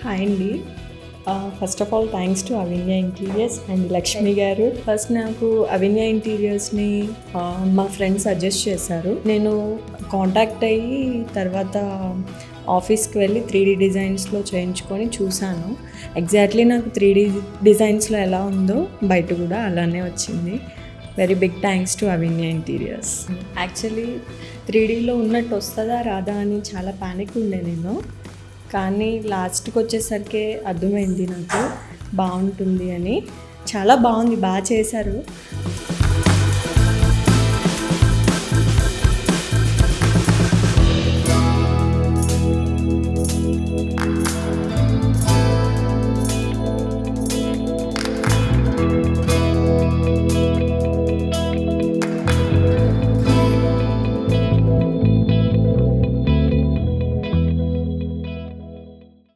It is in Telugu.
హాయ్ అండి. First of all thanks to Avinya interiors and Lakshmi garu. First నాకు అవిన్య ఇంటీరియర్స్ని మా ఫ్రెండ్ సజెస్ట్ చేశారు. నేను కాంటాక్ట్ అయ్యి తర్వాత ఆఫీస్కి వెళ్ళి 3D డిజైన్స్లో చేయించుకొని చూశాను. ఎగ్జాక్ట్లీ నాకు 3D డిజైన్స్లో ఎలా ఉందో బయట కూడా అలానే వచ్చింది. Very big thanks to Avinya interiors. Actually 3Dలో ఉన్నట్టు వస్తుందా రాదా అని చాలా ప్యానిక్ ఉండే నేను, కానీ లాస్ట్కి వచ్చేసరికి అర్థమైంది నాకు బాగుంటుంది అని. చాలా బాగుంది, బాగా చేశారు.